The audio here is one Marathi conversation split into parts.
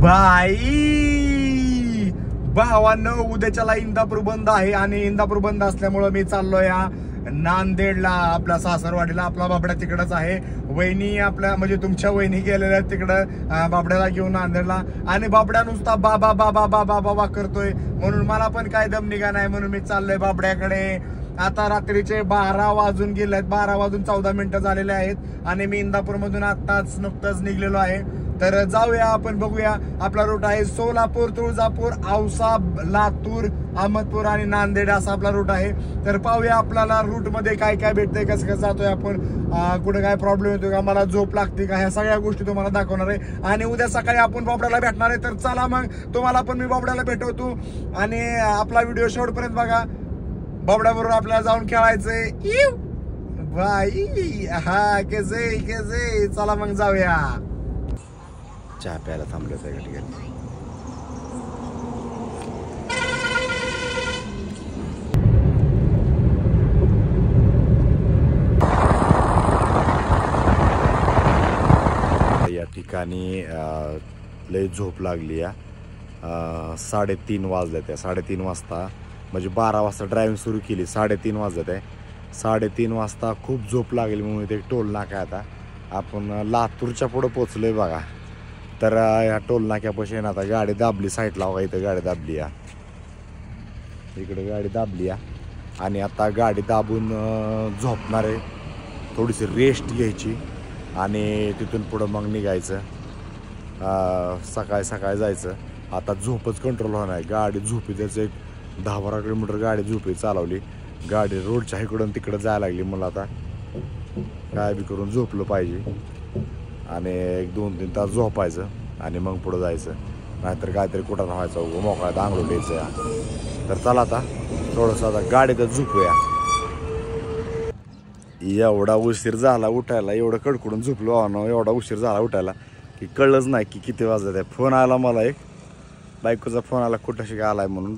बाई भावांनो, उद्याच्याला इंदापूर बंद आहे आणि इंदापूर बंद असल्यामुळे मी चाललोय नांदेडला, आपल्या सासरवाडीला. आपला बाबड्या तिकडच आहे. वहिनी आपल्या म्हणजे तुमच्या वहिनी गेलेल्या तिकडं बाबड्याला घेऊन नांदेडला. आणि बाबड्या नुसता बाबा बाबा बाबा बाबा करतोय, म्हणून मला पण काय दम निघा नाही, म्हणून मी चाललोय बाबड्याकडे. आता रात्रीचे 12 वाजून गेलेत, 12 वाजून 14 मिनिटं झालेले आहेत आणि मी इंदापूर मधून आत्ताच नुकतंच निघलेलो आहे. तर जाऊया आपण, बघूया. आपला रूट आहे सोलापूर, तुळजापूर, औसा, लातूर, अहमदपूर आणि नांदेड असा आपला रूट आहे. तर पाहूया आपल्याला रूट मध्ये काय काय भेटतंय, कसं कसं जातोय आपण, कुठे काय प्रॉब्लेम येतोय का, मला झोप लागते का, ह्या सगळ्या गोष्टी तुम्हाला दाखवणार आहे. आणि उद्या सकाळी आपण बाबड्याला भेटणार आहे. तर चला मग, तुम्हाला पण मी बाबड्याला भेटवतो आणि आपला व्हिडिओ शेवटपर्यंत बघा. बाबड्या बरोबर आपल्याला जाऊन खेळायचंय. बाई हा केसे केसे, चला मग जाऊया. चहा प्यायला थांबलो त्या ठिकाणी. या ठिकाणी लय झोप लागली या. 3:30 वाजले त्या. 3:30 वाजता म्हणजे 12 वाजता ड्रायव्हिंग सुरू केली, 3:30 वाजत आहे. 3:30 वाजता खूप झोप लागली म्हणून ते टोल नाका. आता आपण लातूरच्या पुढे पोचलोय बघा. तर ह्या टोल नाक्यापाशी ना आता गाडी दाबली साईडला बघा. इथं गाडी दाबली या, इकडे गाडी दाबली या. आणि आता गाडी दाबून झोपणार आहे, थोडीशी रेस्ट घ्यायची आणि तिथून पुढं मग निघायचं. सकाळी सकाळी जायचं. आता झोपच कंट्रोल होणार आहे. गाडी झोपी त्याचं एक 10-12 किलोमीटर गाडी झोपी चालवली. गाडी रोडच्या इकडून तिकडं जायला लागली. मला आता काय बी करून झोपलं पाहिजे आणि 1-2-3 तास झोपायचं आणि मग पुढं जायचं. नाहीतर काहीतरी कुठं राहायचं, मोकळ्यात आंघोळ द्यायचं या. तर चला आता थोडंसं आता गाडीतच झोपूया. एवढा उशीर झाला उठायला, एवढं कडकडून झोपलो आहो, एवढा उशीर झाला उठायला की कळलंच नाही की किती वाजत आहे. फोन आला मला, एक बायकोचा फोन आला, कुठं काय आलाय म्हणून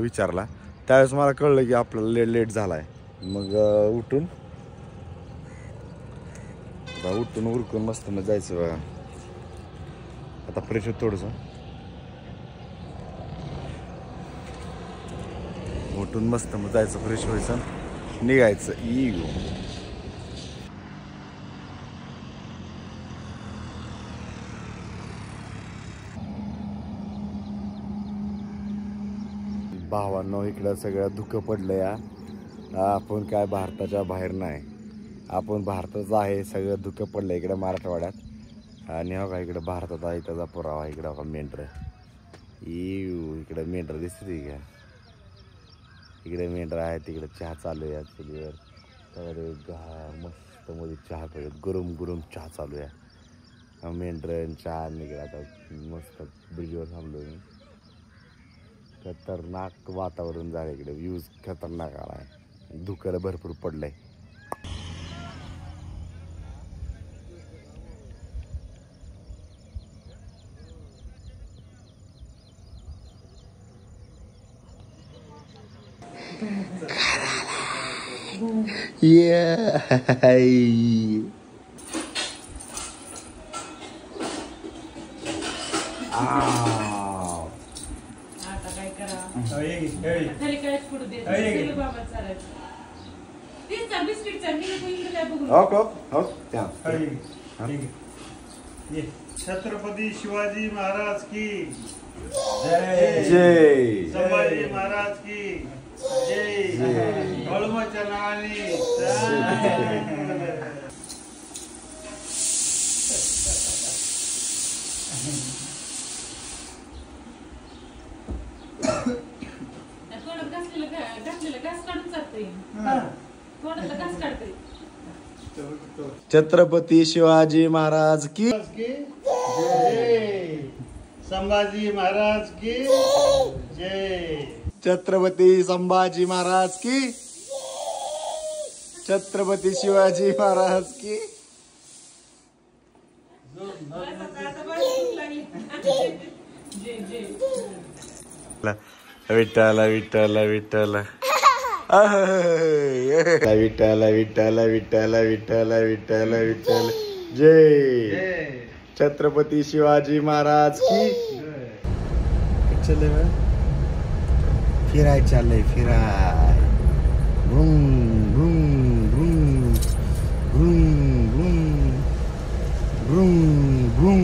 विचारला. त्यावेळेस मला कळलं की आपल्याला लेट झाला आहे. मग उठून उरकून मस्त मग जायचं बघा. आता फ्रेश होत थोडंसं, उठून मस्त मग जायचं, फ्रेश व्हायचं, निघायचं. भावांनो, इकडं सगळं धुकं पडलं या. आपण काय भारताच्या बाहेर नाही, आपण भारताचं आहे. सगळं धुकं पडलं इकडं मराठवाड्यात. आणि हो का इकडं भारतात आहे त्याचा पुरावा. इकडं हो का मेंढरं, इकडं मेंढरं दिसते का, इकडे मेंढरं आहे. तिकडे चहा चालू आहे चुलीवर. मस्त मध्ये चहा पिळत, गरम गरम चहा चालू आहे. मेंढरं चहा निघाला. आता मस्त ब्रिजवर थांबलो मी. खतरनाक वातावरण झालं इकडे, व्ह्यूज खतरनाक आला आहे. धुकं भरपूर पडलंय. छत्रपती शिवाजी महाराज की जय, जय संभाजी महाराज की जय. कळमाच्या नावाने छत्रपती शिवाजी महाराज की जय. संभाजी महाराज की जय. छत्रपती संभाजी महाराज की, छत्रपती शिवाजी महाराज की. विठ्ठल विठ्ठल विठ्ठल विठ्ठल विठ्ठल विठ्ठल विठ्ठल विठ्ठल विठ्ठल. जय छत्रपती शिवाजी महाराज की चले फिराय चाललंय फिराय भ्रुम भ्रुम भ्रुम भ्रुम भ्रुम भ्रुम भ्रुम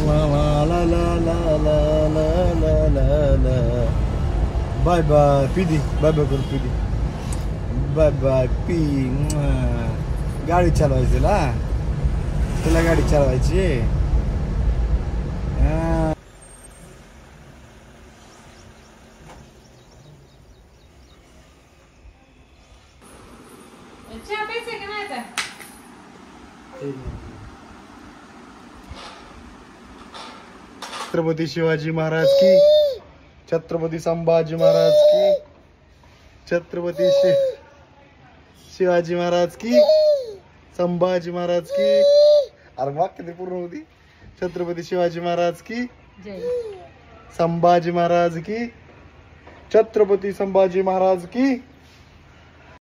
ला ला ला ला ला ला ला ला बाय बाय पिदी बाय बाय करू पिदी बाय बाय पी गाडी चालवायची ना तुला गाडी चालवायची छत्रपती शिवाजी महाराज की छत्रपती संभाजी महाराज की छत्रपती शिवाजी महाराज की संभाजी महाराज की अरे वाक्य ते पूर्ण होती छत्रपती शिवाजी महाराज की संभाजी महाराज की छत्रपती संभाजी महाराज की